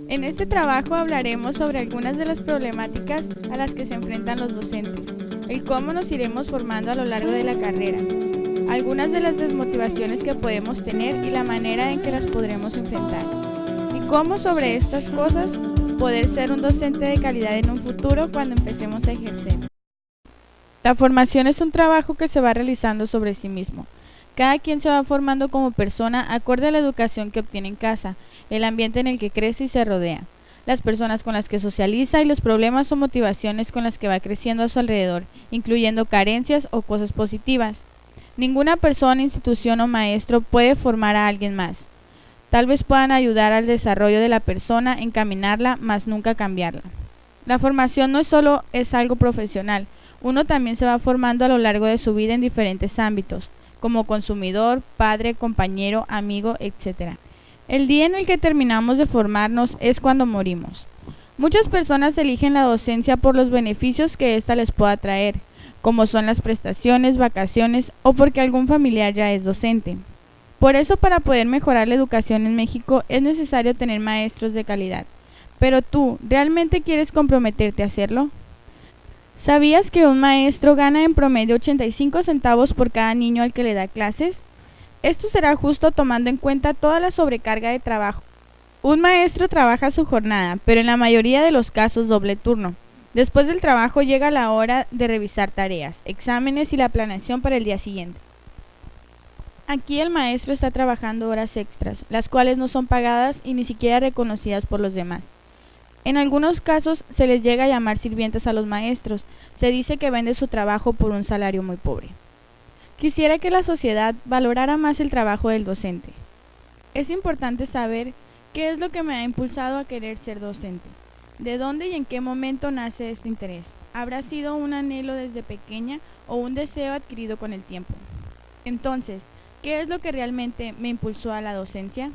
En este trabajo hablaremos sobre algunas de las problemáticas a las que se enfrentan los docentes, el cómo nos iremos formando a lo largo de la carrera, algunas de las desmotivaciones que podemos tener y la manera en que las podremos enfrentar, y cómo sobre estas cosas poder ser un docente de calidad en un futuro cuando empecemos a ejercer. La formación es un trabajo que se va realizando sobre sí mismo. Cada quien se va formando como persona acorde a la educación que obtiene en casa, el ambiente en el que crece y se rodea, las personas con las que socializa y los problemas o motivaciones con las que va creciendo a su alrededor, incluyendo carencias o cosas positivas. Ninguna persona, institución o maestro puede formar a alguien más. Tal vez puedan ayudar al desarrollo de la persona, encaminarla, mas nunca cambiarla. La formación no solo es algo profesional, uno también se va formando a lo largo de su vida en diferentes ámbitos, como consumidor, padre, compañero, amigo, etc. El día en el que terminamos de formarnos es cuando morimos. Muchas personas eligen la docencia por los beneficios que ésta les pueda traer, como son las prestaciones, vacaciones o porque algún familiar ya es docente. Por eso, para poder mejorar la educación en México es necesario tener maestros de calidad. Pero tú, ¿realmente quieres comprometerte a hacerlo? ¿Sabías que un maestro gana en promedio 85 centavos por cada niño al que le da clases? Esto será justo tomando en cuenta toda la sobrecarga de trabajo. Un maestro trabaja su jornada, pero en la mayoría de los casos doble turno. Después del trabajo llega la hora de revisar tareas, exámenes y la planeación para el día siguiente. Aquí el maestro está trabajando horas extras, las cuales no son pagadas y ni siquiera reconocidas por los demás. En algunos casos se les llega a llamar sirvientes a los maestros, se dice que vende su trabajo por un salario muy pobre. Quisiera que la sociedad valorara más el trabajo del docente. Es importante saber qué es lo que me ha impulsado a querer ser docente, de dónde y en qué momento nace este interés. ¿Habrá sido un anhelo desde pequeña o un deseo adquirido con el tiempo? Entonces, ¿qué es lo que realmente me impulsó a la docencia?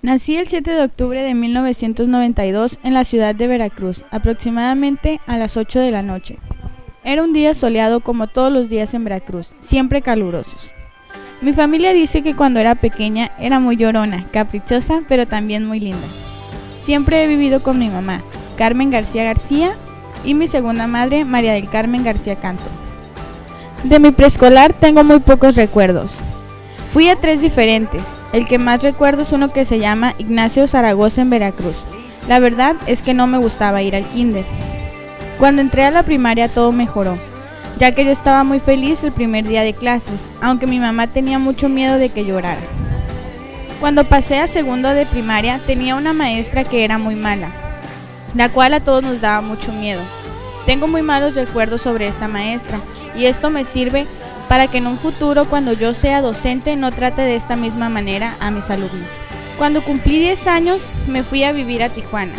Nací el 7 de octubre de 1992 en la ciudad de Veracruz, aproximadamente a las 8 de la noche. Era un día soleado como todos los días en Veracruz, siempre calurosos. Mi familia dice que cuando era pequeña era muy llorona, caprichosa, pero también muy linda. Siempre he vivido con mi mamá, Carmen García García, y mi segunda madre, María del Carmen García Canto. De mi preescolar tengo muy pocos recuerdos. Fui a 3 diferentes. El que más recuerdo es uno que se llama Ignacio Zaragoza en Veracruz. La verdad es que no me gustaba ir al kinder. Cuando entré a la primaria todo mejoró, ya que yo estaba muy feliz el primer día de clases, aunque mi mamá tenía mucho miedo de que llorara. Cuando pasé a segundo de primaria tenía una maestra que era muy mala, la cual a todos nos daba mucho miedo. Tengo muy malos recuerdos sobre esta maestra y esto me sirve para que en un futuro, cuando yo sea docente, no trate de esta misma manera a mis alumnos. Cuando cumplí 10 años, me fui a vivir a Tijuana.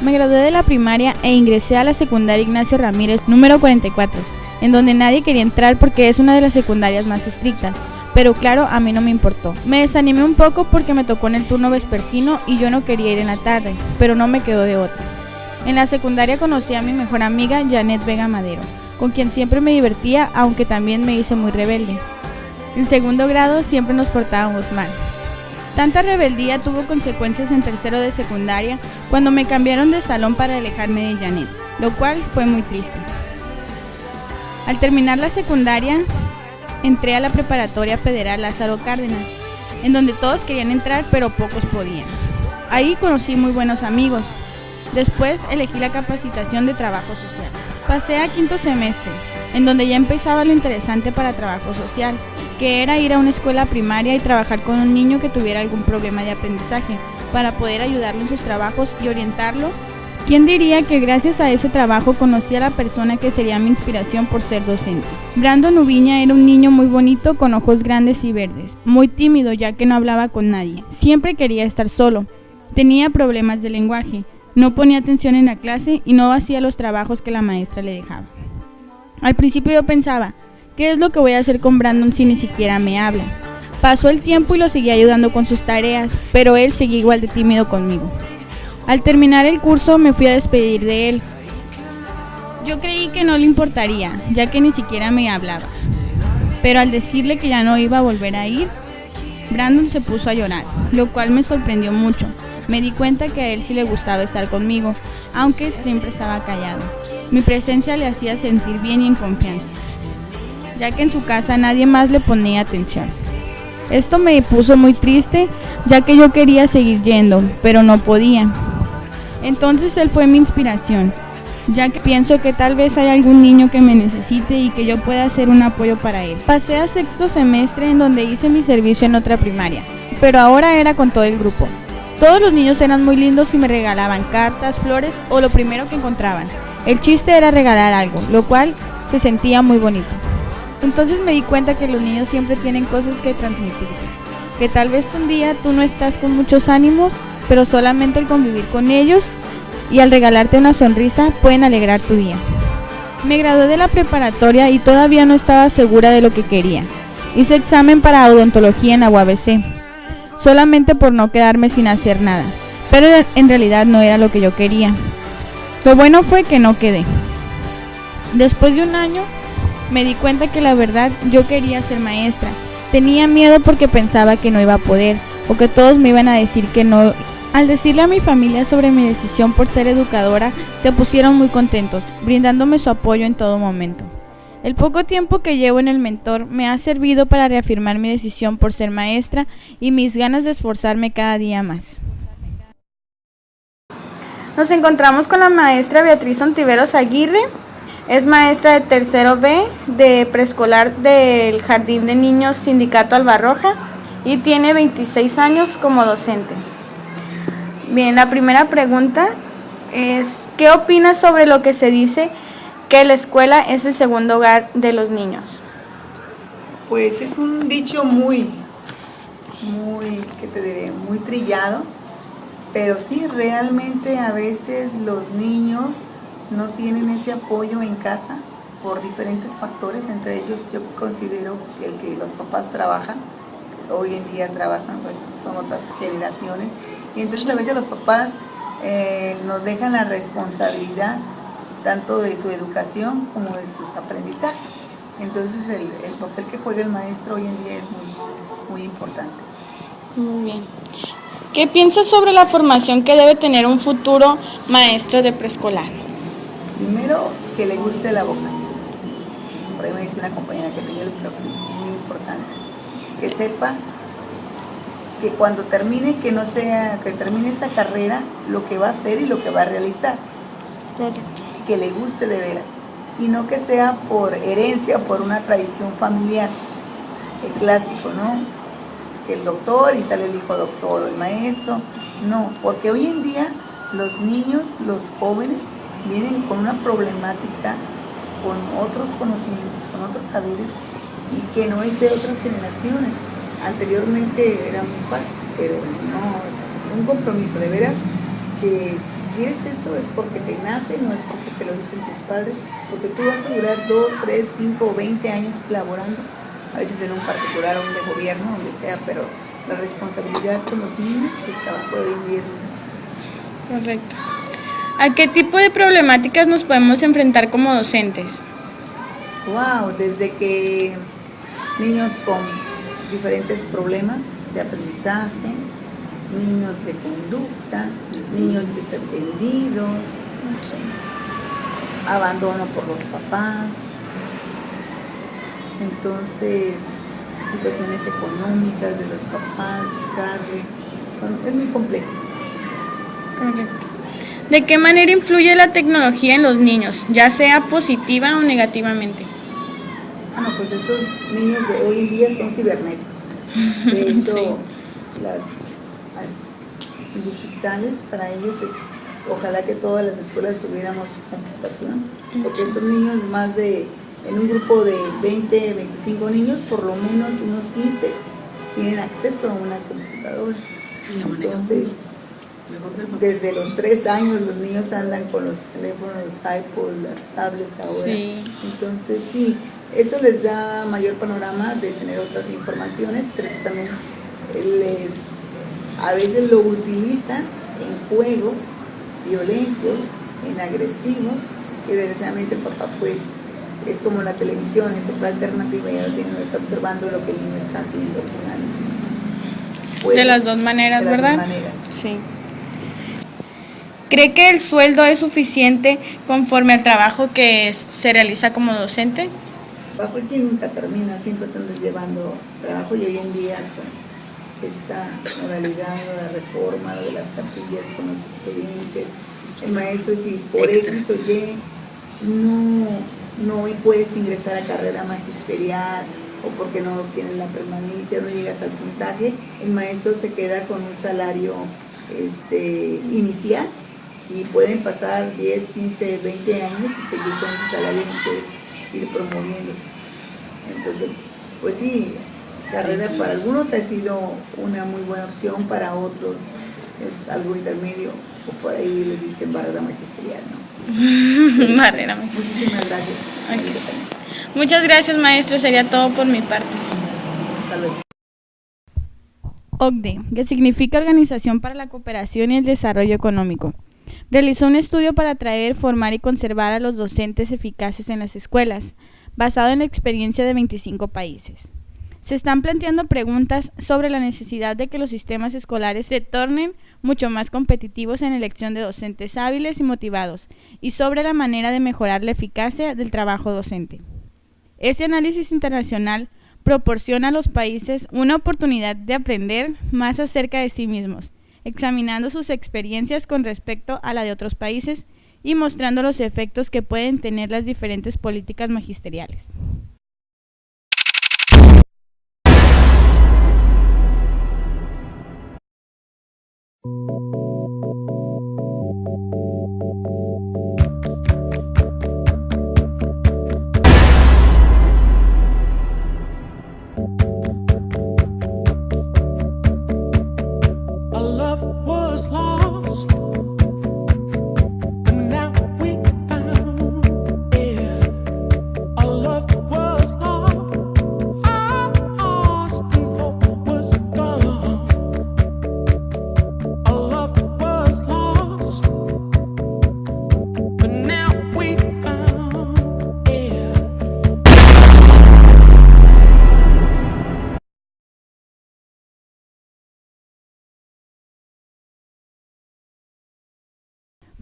Me gradué de la primaria e ingresé a la secundaria Ignacio Ramírez, número 44, en donde nadie quería entrar porque es una de las secundarias más estrictas, pero claro, a mí no me importó. Me desanimé un poco porque me tocó en el turno vespertino y yo no quería ir en la tarde, pero no me quedó de otra. En la secundaria conocí a mi mejor amiga, Janet Vega Madero, con quien siempre me divertía, aunque también me hice muy rebelde. En segundo grado siempre nos portábamos mal. Tanta rebeldía tuvo consecuencias en tercero de secundaria, cuando me cambiaron de salón para alejarme de Janet, lo cual fue muy triste. Al terminar la secundaria, entré a la Preparatoria Federal Lázaro Cárdenas, en donde todos querían entrar pero pocos podían. Ahí conocí muy buenos amigos. Después elegí la capacitación de trabajo social. Pasé a quinto semestre, en donde ya empezaba lo interesante para trabajo social, que era ir a una escuela primaria y trabajar con un niño que tuviera algún problema de aprendizaje, para poder ayudarlo en sus trabajos y orientarlo. ¿Quién diría que gracias a ese trabajo conocí a la persona que sería mi inspiración por ser docente? Brandon Ubiña era un niño muy bonito con ojos grandes y verdes, muy tímido ya que no hablaba con nadie, siempre quería estar solo, tenía problemas de lenguaje, no ponía atención en la clase y no hacía los trabajos que la maestra le dejaba. Al principio yo pensaba, ¿qué es lo que voy a hacer con Brandon si ni siquiera me habla? Pasó el tiempo y lo seguí ayudando con sus tareas, pero él seguía igual de tímido conmigo. Al terminar el curso me fui a despedir de él. Yo creí que no le importaría, ya que ni siquiera me hablaba. pero al decirle que ya no iba a volver a ir, Brandon se puso a llorar, lo cual me sorprendió mucho. Me di cuenta que a él sí le gustaba estar conmigo, aunque siempre estaba callado. Mi presencia le hacía sentir bien y en confianza, ya que en su casa nadie más le ponía atención. Esto me puso muy triste, ya que yo quería seguir yendo, pero no podía. Entonces él fue mi inspiración, ya que pienso que tal vez hay algún niño que me necesite y que yo pueda ser un apoyo para él. Pasé a sexto semestre en donde hice mi servicio en otra primaria, pero ahora era con todo el grupo. Todos los niños eran muy lindos y me regalaban cartas, flores o lo primero que encontraban. El chiste era regalar algo, lo cual se sentía muy bonito. Entonces me di cuenta que los niños siempre tienen cosas que transmitir, que tal vez un día tú no estás con muchos ánimos, pero solamente el convivir con ellos y al regalarte una sonrisa pueden alegrar tu día. Me gradué de la preparatoria y todavía no estaba segura de lo que quería. Hice examen para odontología en la UABC, solamente por no quedarme sin hacer nada, pero en realidad no era lo que yo quería. Lo bueno fue que no quedé. Después de un año, me di cuenta que la verdad yo quería ser maestra. Tenía miedo porque pensaba que no iba a poder, o que todos me iban a decir que no. Al decirle a mi familia sobre mi decisión por ser educadora, se pusieron muy contentos, brindándome su apoyo en todo momento. El poco tiempo que llevo en el mentor me ha servido para reafirmar mi decisión por ser maestra y mis ganas de esforzarme cada día más. Nos encontramos con la maestra Beatriz Ontiveros Aguirre. Es maestra de tercero B de preescolar del Jardín de Niños Sindicato Albarroja y tiene 26 años como docente. Bien, la primera pregunta es, ¿qué opinas sobre lo que se dice que la escuela es el segundo hogar de los niños? Pues es un dicho muy, ¿qué te diré? Muy trillado, pero sí, realmente a veces los niños no tienen ese apoyo en casa por diferentes factores, entre ellos yo considero que el que los papás trabajan, hoy en día trabajan, pues son otras generaciones, y entonces a veces los papás nos dejan la responsabilidad tanto de su educación como de sus aprendizajes. Entonces el papel que juega el maestro hoy en día es muy importante. Muy bien. ¿Qué piensas sobre la formación que debe tener un futuro maestro de preescolar? Primero, que le guste la vocación. Por ahí me dice una compañera que tenga el perfil, es muy importante. Que sepa que cuando termine, que termine esa carrera, lo que va a hacer y lo que va a realizar. Correcto. Que le guste de veras. Y no que sea por herencia, por una tradición familiar. El clásico, ¿no? Que el doctor y tal el hijo doctor o el maestro. No, porque hoy en día los niños, los jóvenes, vienen con una problemática, con otros conocimientos, con otros saberes, y que no es de otras generaciones. Anteriormente era muy fácil, pero no, un compromiso, de veras, que si quieres eso es porque te nace, no es porque te lo dicen tus padres, porque tú vas a durar 2, 3, 5 o 20 años laborando, a veces en un particular o un de gobierno, donde sea, pero la responsabilidad con los niños, el trabajo de hoy en día es muy distinto. Correcto. ¿A qué tipo de problemáticas nos podemos enfrentar como docentes? Wow, desde que niños con diferentes problemas de aprendizaje, niños de conducta, niños desatendidos, Sí. abandono por los papás, entonces situaciones económicas de los papás, buscarle, es muy complejo. Correcto. ¿De qué manera influye la tecnología en los niños, ya sea positiva o negativamente? Pues estos niños de hoy en día son cibernéticos. De hecho, Sí. las digitales para ellos, ojalá que todas las escuelas tuviéramos computación, porque estos niños en un grupo de 20, 25 niños, por lo menos unos 15 tienen acceso a una computadora. Entonces, desde los 3 años los niños andan con los teléfonos, los iPods, las tablets ahora. Sí. Entonces sí, eso les da mayor panorama de tener otras informaciones, pero también a veces lo utilizan en juegos violentos, en agresivos, que desgraciadamente el papá pues es como la televisión, es otra alternativa, ya no está observando lo que el niño está haciendo. De las dos maneras, de las ¿verdad? Dos maneras. Sí. ¿Cree que el sueldo es suficiente conforme al trabajo que se realiza como docente? Trabajo que nunca termina, siempre te andas llevando trabajo, y hoy en día con esta modalidad de la reforma, de las cartillas con los expedientes, el maestro, si por X o Y no puedes ingresar a carrera magisterial o porque no tienes la permanencia, no llegas al puntaje, el maestro se queda con un salario inicial, y pueden pasar 10, 15, 20 años y seguir con ese salario, no puedes ir promoviendo. Entonces, pues sí, carrera para algunos ha sido una muy buena opción, para otros es algo intermedio, o por ahí le dicen barrera magisterial, ¿no? Barrera magisterial. Muchísimas gracias. Okay. Muchas gracias, maestro, sería todo por mi parte. Hasta luego. OCDE, que significa Organización para la Cooperación y el Desarrollo Económico, realizó un estudio para atraer, formar y conservar a los docentes eficaces en las escuelas, basado en la experiencia de 25 países. Se están planteando preguntas sobre la necesidad de que los sistemas escolares se tornen mucho más competitivos en la elección de docentes hábiles y motivados, y sobre la manera de mejorar la eficacia del trabajo docente. Este análisis internacional proporciona a los países una oportunidad de aprender más acerca de sí mismos, examinando sus experiencias con respecto a la de otros países y mostrando los efectos que pueden tener las diferentes políticas magisteriales.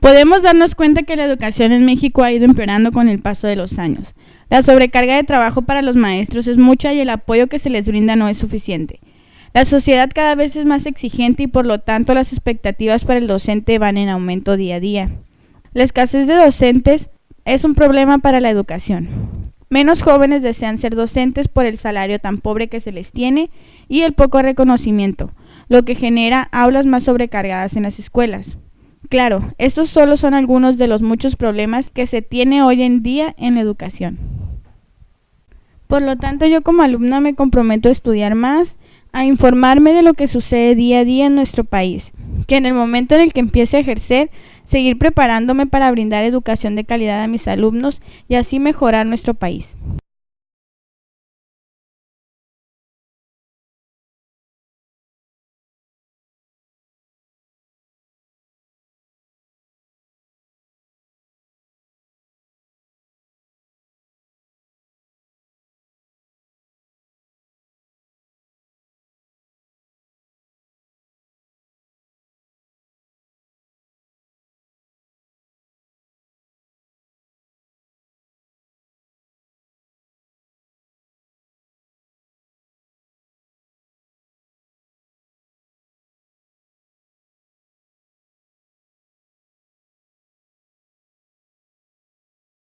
Podemos darnos cuenta que la educación en México ha ido empeorando con el paso de los años. La sobrecarga de trabajo para los maestros es mucha y el apoyo que se les brinda no es suficiente. La sociedad cada vez es más exigente y por lo tanto las expectativas para el docente van en aumento día a día. La escasez de docentes es un problema para la educación. Menos jóvenes desean ser docentes por el salario tan pobre que se les tiene y el poco reconocimiento, lo que genera aulas más sobrecargadas en las escuelas. Claro, estos solo son algunos de los muchos problemas que se tiene hoy en día en la educación. Por lo tanto, yo como alumna me comprometo a estudiar más, a informarme de lo que sucede día a día en nuestro país, que en el momento en el que empiece a ejercer, seguir preparándome para brindar educación de calidad a mis alumnos y así mejorar nuestro país.